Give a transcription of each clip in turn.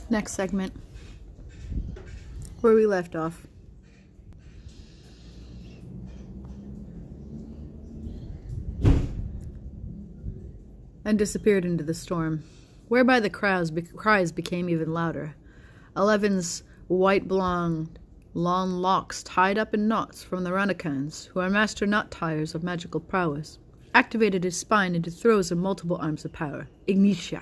Next segment, where we left off. And disappeared into the storm, whereby the cries became even louder. Eleven's white blonde, long locks tied up in knots from the Ranakans, who are master knot tiers of magical prowess, activated his spine into throws of multiple arms of power. Ignitia,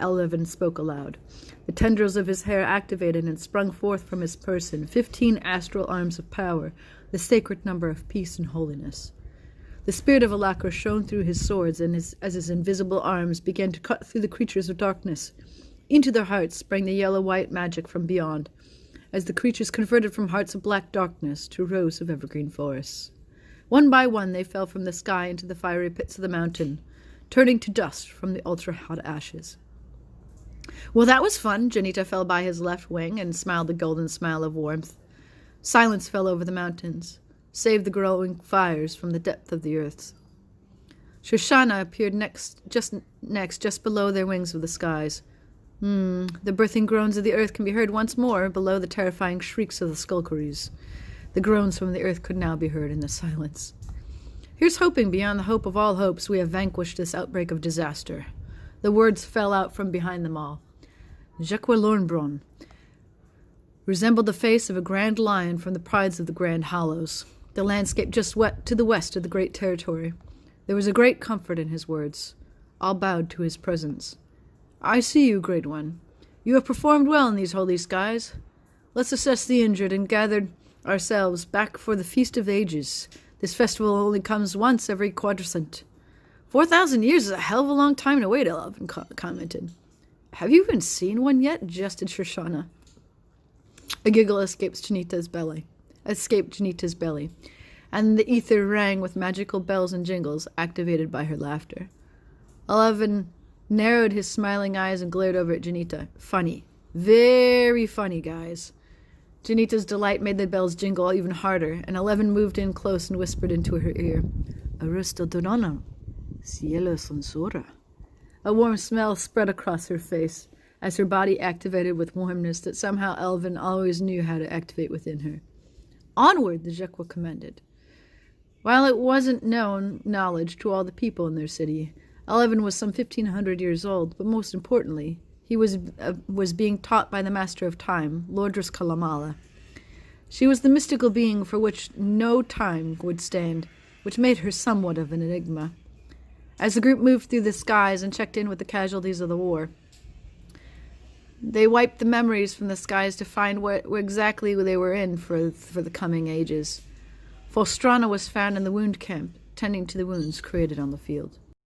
Eleven spoke aloud. The tendrils of his hair activated and sprung forth from his person, 15 astral arms of power, the sacred number of peace and holiness. The spirit of Alakra shone through his swords, and as his invisible arms began to cut through the creatures of darkness. Into their hearts sprang the yellow-white magic from beyond, as the creatures converted from hearts of black darkness to rows of evergreen forests. One by one they fell from the sky into the fiery pits of the mountain, turning to dust from the ultra-hot ashes. Well, that was fun. Janita fell by his left wing and smiled a golden smile of warmth. Silence fell over the mountains, save the growing fires from the depth of the earth. Shoshana appeared just below their wings of the skies. The birthing groans of the earth can be heard once more below the terrifying shrieks of the Skulkeries. The groans from the earth could now be heard in the silence. Here's hoping beyond the hope of all hopes we have vanquished this outbreak of disaster. The words fell out from behind them all. Jacques Lornbron resembled the face of a grand lion from the prides of the Grand Hollows, the landscape just to the west of the great territory. There was a great comfort in his words. All bowed to his presence. I see you, Great One. You have performed well in these holy skies. Let's assess the injured and gather ourselves back for the Feast of Ages. This festival only comes once every quadricent. 4,000 years is a hell of a long time to wait, Eleven commented. Have you even seen one yet? Jested Shoshana. A giggle escaped Janita's belly, and the ether rang with magical bells and jingles activated by her laughter. Eleven narrowed his smiling eyes and glared over at Janita. Funny. Very funny, guys. Janita's delight made the bells jingle even harder, and Eleven moved in close and whispered into her ear. Arista Dorana, cielo sonsora. A warm smell spread across her face, as her body activated with warmness that somehow Eleven always knew how to activate within her. Onward, the Jequa commanded. While it wasn't knowledge to all the people in their city, Eleven was some 1,500 years old, but most importantly, he was being taught by the Master of Time, Lordress Kalamala. She was the mystical being for which no time would stand, which made her somewhat of an enigma. As the group moved through the skies and checked in with the casualties of the war, they wiped the memories from the skies to find what exactly they were in for the coming ages. Fostrana was found in the wound camp, tending to the wounds created on the field.